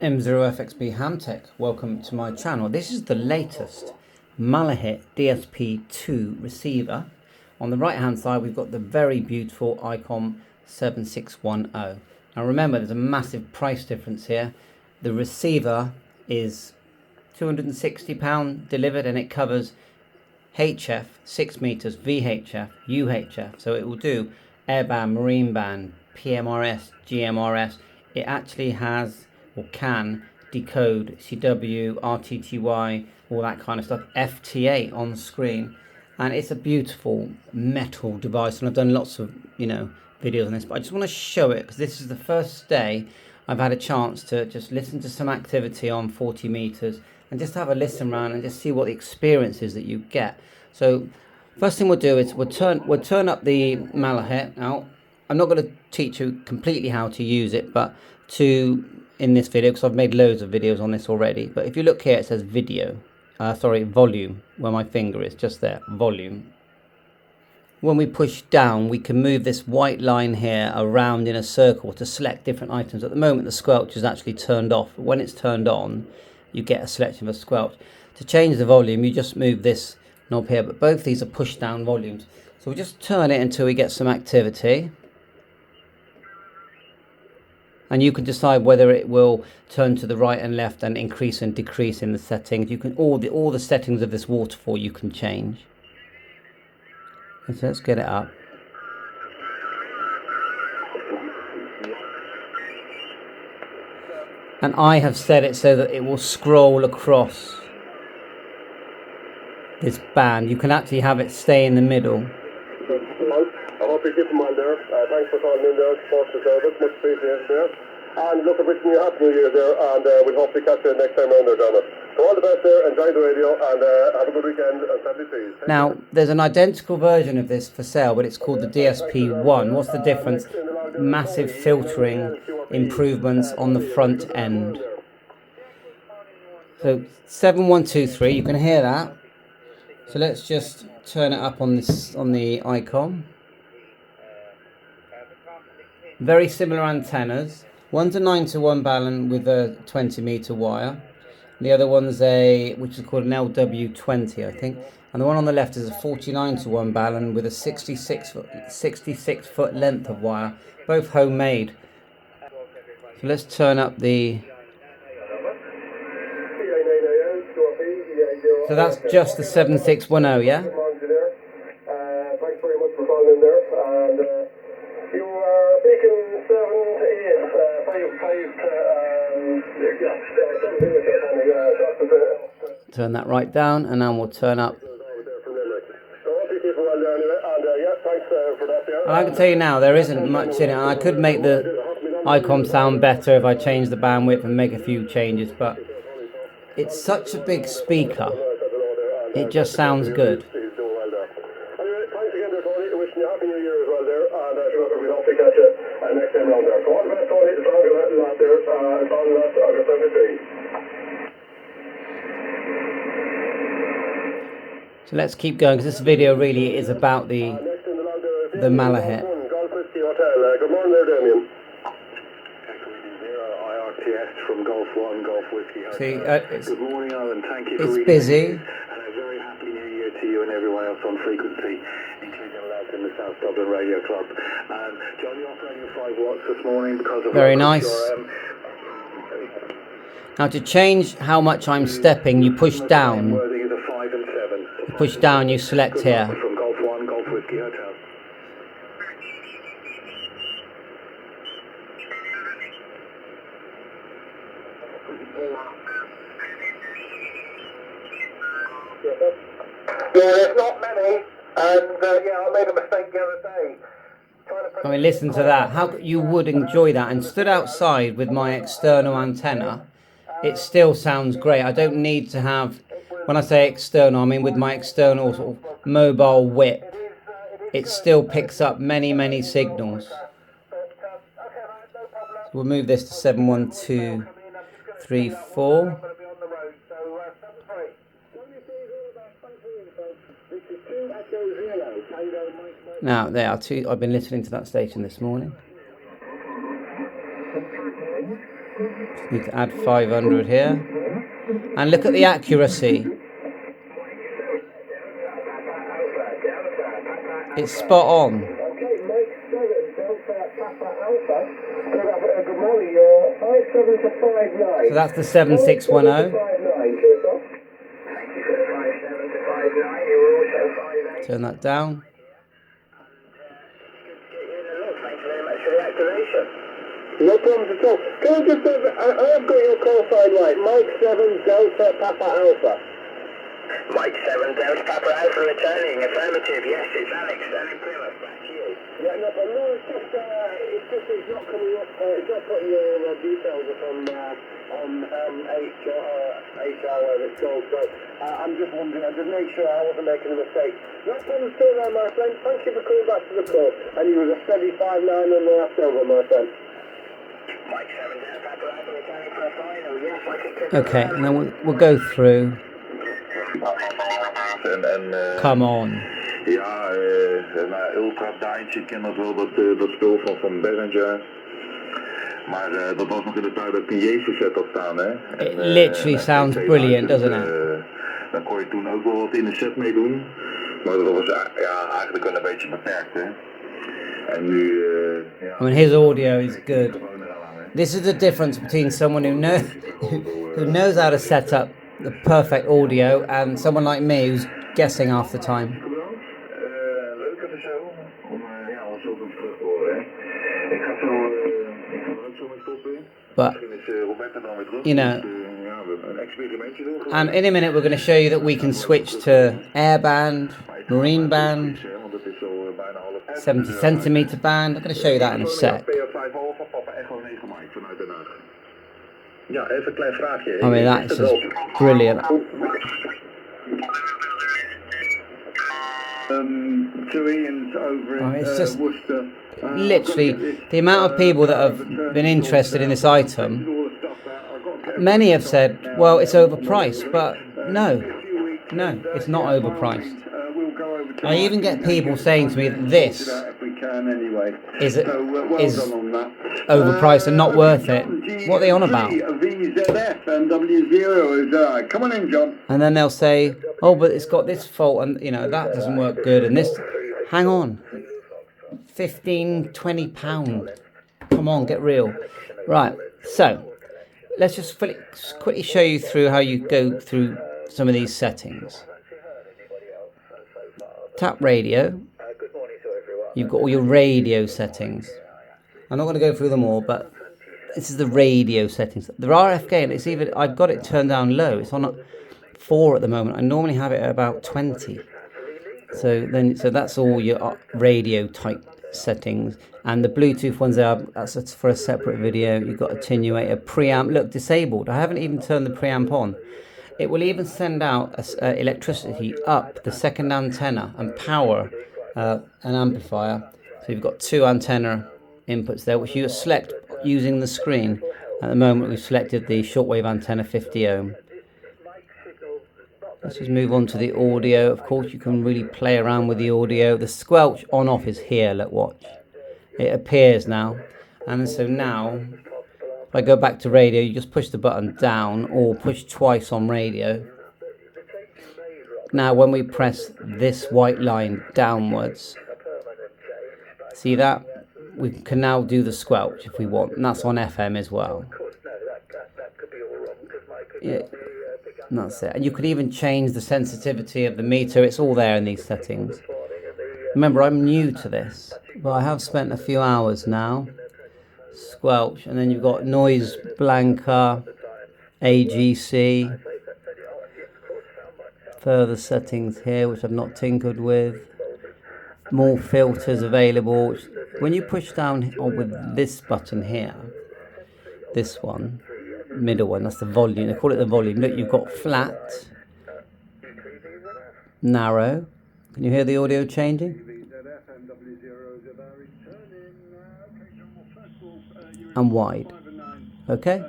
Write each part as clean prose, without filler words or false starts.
M0FXB Hamtech, welcome to my channel. This is the latest Malahit DSP2 receiver. On the right hand side we've got the very beautiful Icom 7610. Now remember, there's a massive price difference here. The receiver is £260 delivered and it covers HF 6 meters, VHF, UHF, so it will do airband, marine band, PMRS, GMRS. It actually has or can decode CW, RTTY, all that kind of stuff, FTA on screen, and it's a beautiful metal device. And I've done lots of videos on this, but I just want to show it because this is the first day I've had a chance to just listen to some activity on 40 meters and just have a listen around and just see what the experience is that you get. So first thing we'll do is we'll turn up the Malahit. Now I'm not going to teach you completely how to use it, but in this video, because I've made loads of videos on this already. But if you look here, it says volume, where my finger is, just there, volume. When we push down, we can move this white line here around in a circle to select different items. At the moment, the squelch is actually turned off. But when it's turned on, you get a selection of a squelch. To change the volume, you just move this knob here, but both these are push down volumes. So we'll just turn it until we get some activity. And you can decide whether it will turn to the right and left and increase and decrease in the settings. You can all the settings of this waterfall you can change. So let's get it up. And I have set it so that it will scroll across this band. You can actually have it stay in the middle. I hope you're keeping well there. Thanks for calling in there, support the service, much appreciated there. And look, wishing you a happy new year there, and we'll hopefully catch you next time around there, Donna. So all the best there, enjoy the radio, and have a good weekend, and sadly please. Now, there's an identical version of this for sale, but it's called the DSP1. What's the difference? Massive filtering improvements on the front end. So 7123, you can hear that. So let's just turn it up on the Icom. Very similar antennas. One's a 9-to-1 balun with a 20-meter wire. The other one's which is called an LW20, I think. And the one on the left is a 49-to-1 balun with a 66 foot length of wire, both homemade. So let's turn up the. So that's just the 7610, yeah? Thanks very much for calling in there. And you are speaking 7 to 8, 5 to Turn that right down, and then we'll turn up. And I can tell you now, there isn't much in it. And I could make the Icom sound better if I change the bandwidth and make a few changes, but it's such a big speaker. It just sounds good. Anyway, thanks again there, Tony. Wishing you a happy new year as well there, and we'll hopefully catch you next time round there. So all the best, Tony. It's all good lot there. It's all the last August 73. So let's keep going, because this video really is about the Malahit. Golf Whiskey Hotel. Good morning there, Damien. From Golf 1, Golf Whiskey Hotel. See, Good morning, Alan. Thank you for it's busy. And a very happy new year to you and everyone else on frequency, including the lads in the South Dublin Radio Club. John, you're operating 5 watts this morning because of very nice. Now to change how much I'm stepping, you push down. You push down, you select here. From Golf 1, Golf Whiskey Hotel. Yeah, there's not many, and I made a mistake the other day. I mean, listen to that. How you would enjoy that. And stood outside with my external antenna, it still sounds great. I don't need to have, when I say external, I mean with my external sort of mobile whip, it still picks up many signals. So we'll move this to 71234. Now, there are two. I've been listening to that station this morning. Just need to add 500 here. And look at the accuracy. It's spot on. Okay, Mike 7, Delta Papa Alpha. Good morning, you're 57 to 59. So that's the 7610. Turn that down. No problems at all. Can I just say, I have got your call sign right. Mike 7, Delta Papa Alpha. Mike 7, Delta Papa Alpha returning. Affirmative, yes, it's Alex. Alex Plymouth, back to you. Yeah, no, but no, it's not coming up, it's not putting your details up on HR where it's called, so I'm just wondering, I just make sure I wasn't making a mistake. No problem still there, my friend. Thank you for coming back to the call. And you was a steady 5-9 on the last over, my friend. Mike 7, Delta Papa Alpha returning for a final, yes, I can. Okay, and then we'll go through. Come on. Ja, Ultra Dynes, je kent dat wel, dat spul van Behringer. Maar dat was nog in de tijd dat ik een Jezus set had staan, hè. It literally sounds brilliant, doesn't it? Daar kon je toen ook wel wat in de set mee doen. Maar dat was eigenlijk wel een beetje beperkt, hè. En nu... I mean, his audio is good. This is the difference between someone who knows how to set up the perfect audio and someone like me who's guessing half the time. Leuke show om zoveel terug te horen, hè. Ik ga ook zo met stoppen. But, you know, and in a minute we're going to show you that we can switch to airband, marine band, 70 centimeter band. I'm going to show you that in a sec. Ja, even een klein vraagje. I mean, that's just brilliant. It's just literally the amount of people that have been interested in this item. Many have said, well, it's overpriced, but no, it's not overpriced. I even get people saying to me that this is overpriced and not worth it. What are they on about? And then they'll say, oh, but it's got this fault and, you know, that doesn't work good. And this, hang on, 15, 20 pound. Come on, get real. Right, so let's just quickly show you through how you go through some of these settings. Tap radio. You've got all your radio settings. I'm not going to go through them all, but this is the radio settings. The RF gain, it's even, I've got it turned down low. It's on 4 at the moment. I normally have it at about 20. So that's all your radio type settings. And the Bluetooth ones there, that's for a separate video. You've got attenuator, preamp. Look, disabled. I haven't even turned the preamp on. It will even send out electricity up the second antenna and power an amplifier. So you've got 2 antenna inputs there, which you select using the screen. At the moment, we've selected the shortwave antenna 50 ohm. Let's just move on to the audio. Of course, you can really play around with the audio. The squelch on off is here. Look, watch. It appears now. And so now, if I go back to radio, you just push the button down or push twice on radio. Now, when we press this white line downwards, see that? We can now do the squelch if we want, and that's on FM as well. Yeah, and that's it. And you could even change the sensitivity of the meter. It's all there in these settings. Remember, I'm new to this, but I have spent a few hours now. Squelch, and then you've got noise blanker, AGC, further settings here which I've not tinkered with, more filters available. When you push down with this button here, this one, middle one, that's the volume, they call it the volume. Look, you've got flat, narrow. Can you hear the audio changing? And wide. Okay,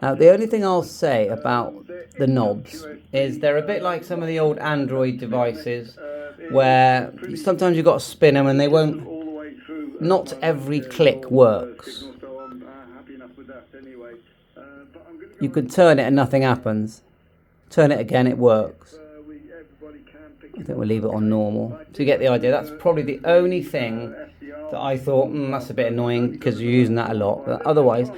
now the only thing I'll say about the knobs is they're a bit like some of the old Android devices where sometimes you've got to spin them and they won't, not every click works. You can turn it and nothing happens. Turn it again, it works. I think we'll leave it on normal. So you get the idea. That's probably the only thing that I thought, that's a bit annoying because you're using that a lot. But otherwise,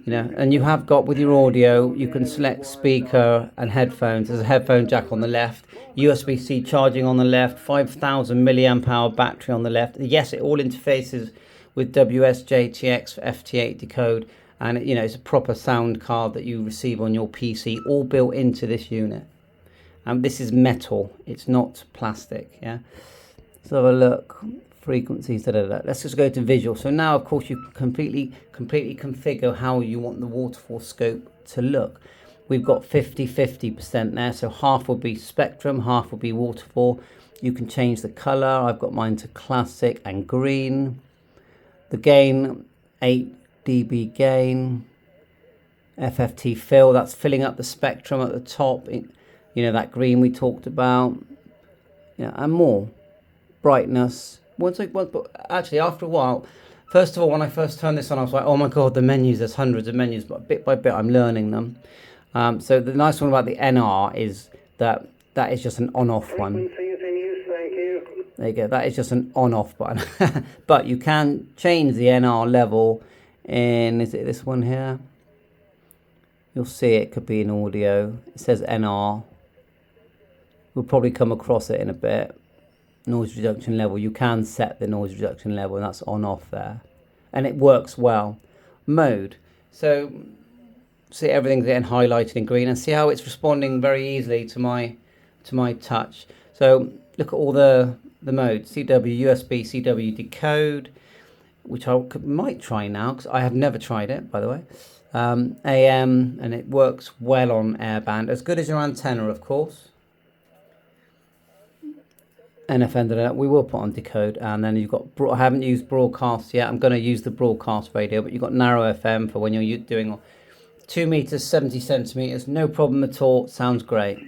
you know, and you have got with your audio, you can select speaker and headphones. There's a headphone jack on the left, USB-C charging on the left, 5,000 milliamp hour battery on the left. Yes, it all interfaces with WSJTX for FT8 decode. And you know, it's a proper sound card that you receive on your PC, all built into this unit. And this is metal, it's not plastic. Yeah. So have a look. Frequencies. Let's just go to visual. So now, of course, you can completely configure how you want the waterfall scope to look. We've got 50-50% there. So half will be spectrum, half will be waterfall. You can change the color. I've got mine to classic and green. The gain, 8 dB gain. FFT fill, that's filling up the spectrum at the top. You know, that green we talked about. Yeah, and more. Brightness. Actually, after a while, first of all, when I first turned this on, I was like, oh my God, the menus, there's hundreds of menus, but bit by bit, I'm learning them. So the nice one about the NR is that is just an on-off one. There you go, that is just an on-off button. But you can change the NR level in, is it this one here? You'll see it could be in audio. It says NR. We'll probably come across it in a bit. Noise reduction level, you can set the noise reduction level, and that's on off there, and it works well. Mode, so see everything's getting highlighted in green, and see how it's responding very easily to my touch. So look at all the modes: CW, USB, CW decode, which I might try now because I have never tried it, by the way. AM, and it works well on Airband, as good as your antenna, of course. NFN, we will put on decode, and then you've got, I haven't used broadcast yet. I'm going to use the broadcast radio, but you've got narrow FM for when you're doing 2 meters, 70 centimeters, no problem at all. Sounds great.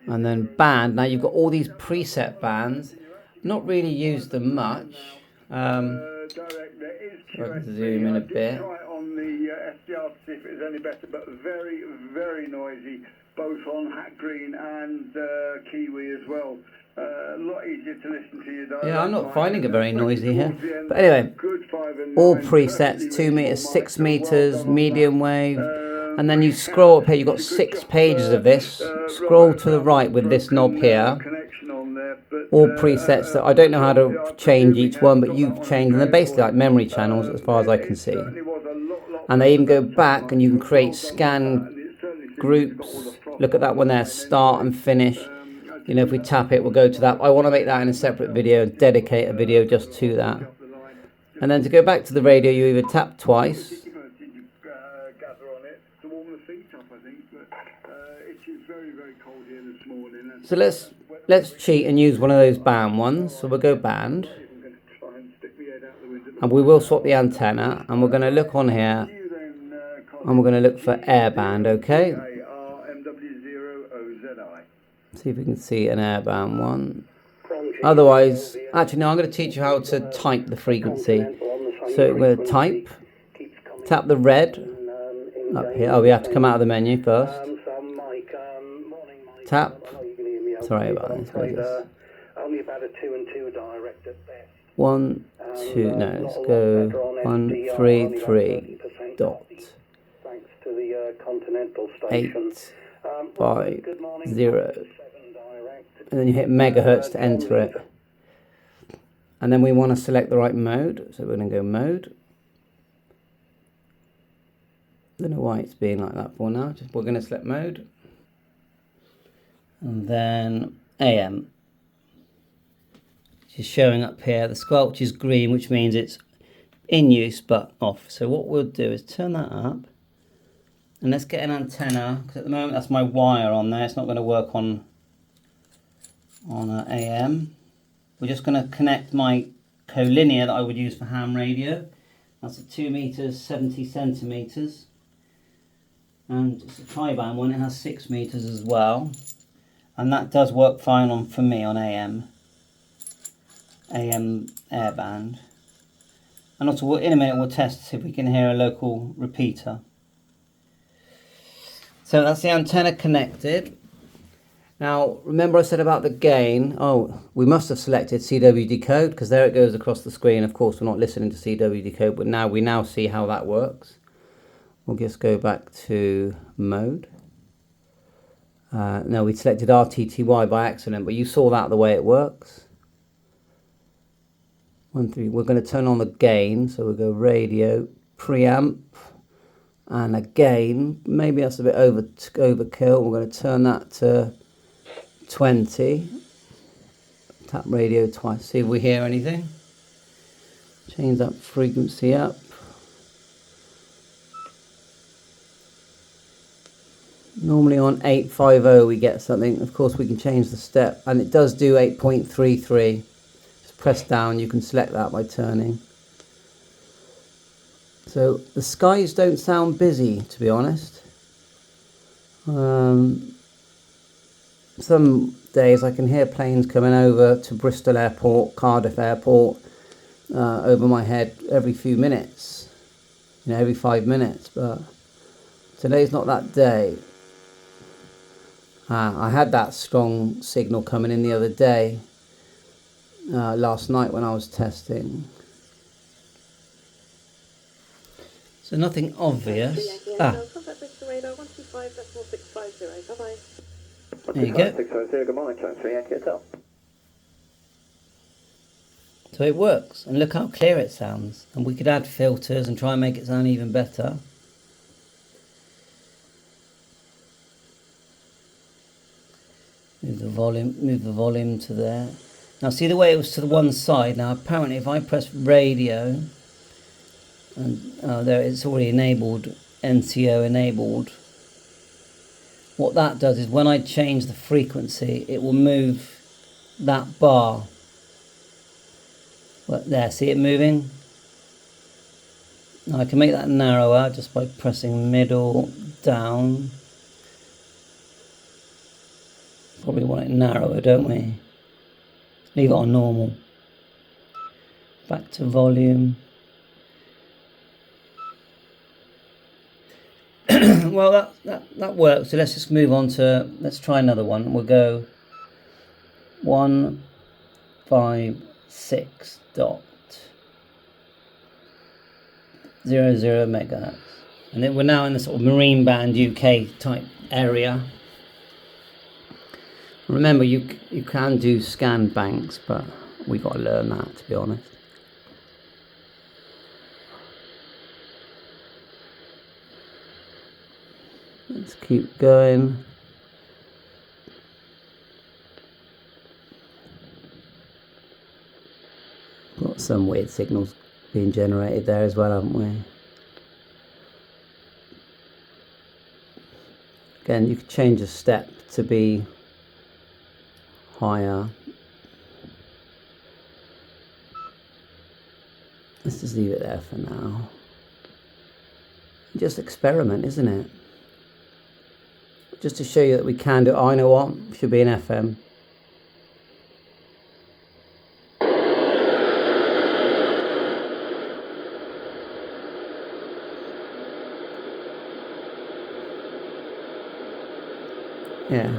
And then band, now you've got all these preset bands, not really used them much. Zoom in a bit. On the SDR to see if it was any better, but very, very noisy, both on Hat Green and Kiwi as well. A lot easier to listen to you, though. Yeah, I'm not finding it very noisy here. But anyway, all presets, 2 meters, 6 meters, medium wave. And then you scroll up here, you've got 6 pages of this. Scroll to the right with this knob here. All presets that I don't know how to change each one, but you've changed, and they're basically like memory channels as far as I can see. And they even go back and you can create scan groups. Look at that one there, start and finish. You know, if we tap it, we'll go to that. I want to make that in a separate video, dedicate a video just to that. And then to go back to the radio, you either tap twice. So let's cheat and use one of those band ones. So we'll go band. And we will swap the antenna. And we're going to look on here. And we're going to look for Airband, okay? See if we can see an Airband one. Otherwise, actually no, I'm going to teach you how to type the frequency. So we're going to type. Tap the red up here. Oh, we have to come out of the menu first. Tap. Sorry about this. Only about a 2 and 2 direct at best. 1, 2. No, let's go 1, 3, 3. Dot. Thanks to the Continental 8, station. 5, 0. And then you hit megahertz to enter it. And then we want to select the right mode. So we're going to go mode. I don't know why it's being like that for now. We're going to select mode. And then AM. Which is showing up here. The squelch is green, which means it's in use but off. So what we'll do is turn that up. And let's get an antenna, because at the moment that's my wire on there. It's not going to work on AM. We're just going to connect my collinear that I would use for ham radio. That's at 2 meters, 70 centimeters. And it's a tri-band one, it has 6 meters as well. And that does work fine for me on AM airband. And also, in a minute, we'll test to see if we can hear a local repeater. So that's the antenna connected. Now, remember I said about the gain. Oh, we must have selected CW decode because there it goes across the screen. Of course, we're not listening to CW decode, but now we see how that works. We'll just go back to mode. No, we selected RTTY by accident, but you saw that the way it works. 1, 3. We're going to turn on the gain, so we'll go radio, preamp, and a gain. Maybe that's a bit overkill. We're going to turn that to 20. Tap radio twice, see if we hear anything. Change that frequency up. Normally on 850 we get something. Of course we can change the step, and it does do 8.33. Just press down, you can select that by turning. So the skies don't sound busy, to be honest. Some days I can hear planes coming over to Bristol Airport, Cardiff Airport, over my head every few minutes, every 5 minutes, but today's not that day. I had that strong signal coming in the other day, last night when I was testing. So nothing obvious. There you go. 650, good morning, 23 Yankee Hotel. So it works, and look how clear it sounds. And we could add filters and try and make it sound even better. Move the volume to there. Now see the way it was to the one side. Now apparently if I press radio, and there it's already enabled, NCO enabled. What that does is when I change the frequency, it will move that bar. But there, see it moving? Now I can make that narrower just by pressing middle down. Probably want it narrower, don't we? Leave it on normal. Back to volume. Well, that works. So let's just move on to, let's try another one. We'll go 156.00 megahertz. And then we're now in the sort of marine band UK type area. Remember, you can do scan banks, but we got to learn that, to be honest. Let's keep going. Got some weird signals being generated there as well, haven't we? Again, you could change a step to be higher. Let's just leave it there for now. Just experiment, isn't it? Just to show you that we can do it. Oh, I know what, should be an FM. Yeah.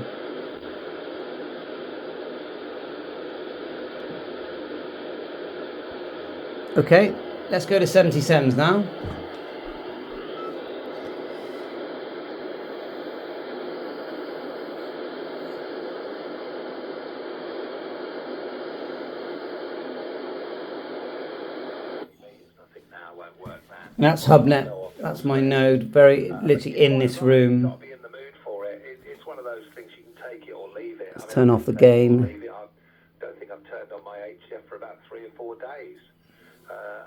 Okay, let's go to 77s now. And that's HubNet. That's my node, very literally in this room. Let's turn off the gain. I don't think I've turned on my HF for about 3 or 4 days.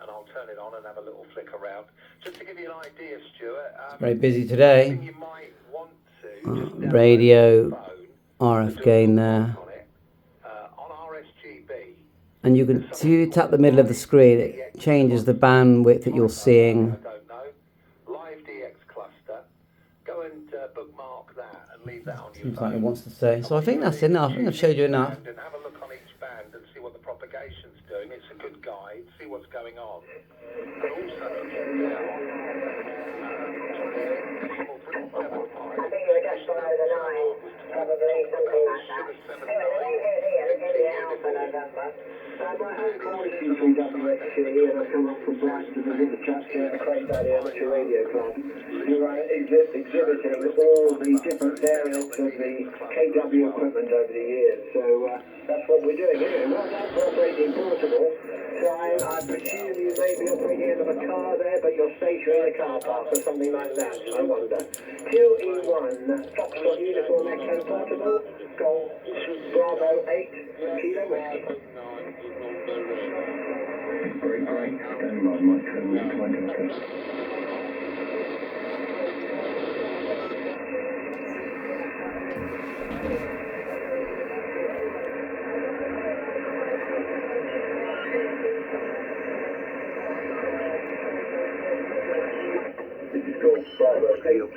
And I'll turn it on and have a little flick around. Just to give you an idea, Stuart. It's very busy today. You might want to Radio, RF gain there. on RSGB. And you can see, you tap the middle of the screen, it changes the bandwidth that you're seeing. I don't know. Live DX cluster. Go and bookmark that and leave that on your Seems phone. like it wants to stay. So I think that's enough. I think I've showed you enough. And have a look on each band. band and see what the propagation's doing. It's a good guide, see what's going on. And also looking down, 375. I think you're just below the 9, probably something like that. Here, Alpha November. My home course is from WXG, and I come up from Brighton to visit the chaps here at the Crate Valley Amateur Radio Club, who are exhibiting all the different variants of the KW equipment over the years. So that's what we're doing here. Well done for operating portable. So I presume you may be operating out of a car there, but you're stationary in a car park or something like that, I wonder. 2E1, Foxtrot Uniform Echo Portable, Golf Bravo 8, Kilo Whiskey. Great, stand by, Mike. This is Golf Bravo 8.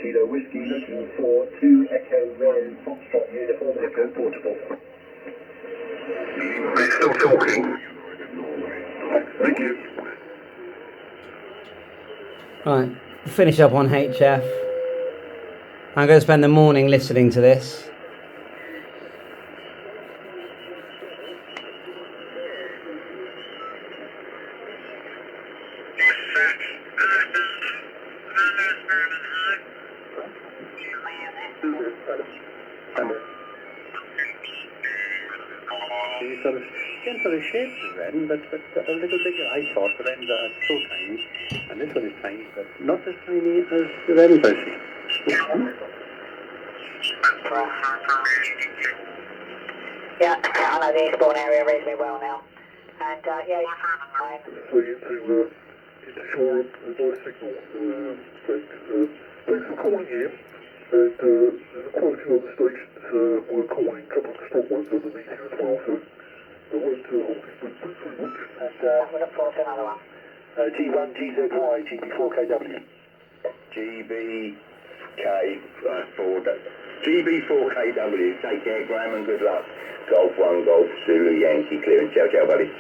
Kilo Whiskey looking for 2 Echo 1 Foxtrot Uniform Echo Portable. They're still talking. Thank you. Right, finish up on HF. I'm going to spend the morning listening to this. Sort of sort of shapes of them, but a little bigger, I thought. The wrens are so tiny, and this one is tiny, but not as tiny as the wrens I see. Yeah, I know the Eastbourne area reasonably well now. And yeah, you're fine. It's short voice signal. Thanks for calling in. And the quality of the stations we're calling, a couple of stock ones on the meeting as well, so I won't hold it, but thanks very much. And we look forward to another one. G1, GZY, GB4KW. GB4KW, take care, Graham, and good luck. Golf 1, Golf Zulu, Yankee, clearing. Ciao, buddy.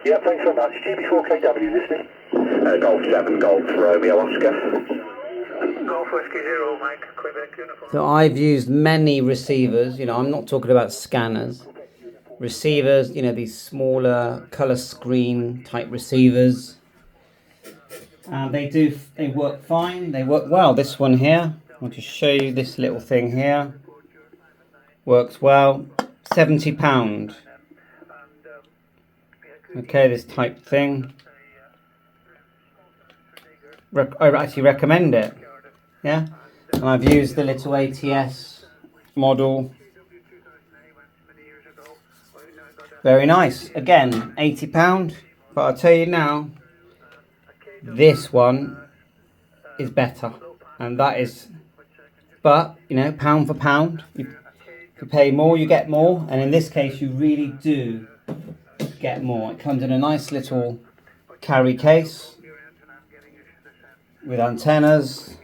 Yeah, thanks very much. GB4KW, listening. Golf 7, Golf Romeo, Oscar. Golf Whiskey 0, Mike, Quebec Uniform. So I've used many receivers, I'm not talking about scanners. Receivers, these smaller colour screen type receivers. They work fine, they work well. This one here, I'll just show you this little thing here. Works well, £70. Okay, this type thing. I actually recommend it. Yeah, and I've used the little ATS model. Very nice. Again, £80. But I'll tell you now, this one is better. And that is, but, pound for pound. If you pay more, you get more. And in this case, you really do get more. It comes in a nice little carry case with antennas.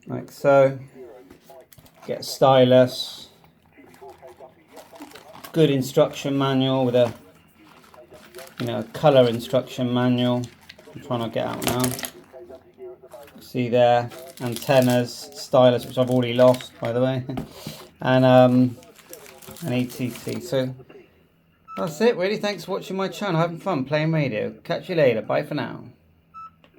Like so. Get a stylus. Good instruction manual with a colour instruction manual. I'm trying to get out now. See there, antennas, stylus, which I've already lost, by the way, and an ETC. So that's it, really. Thanks for watching my channel. Having fun playing radio. Catch you later. Bye for now.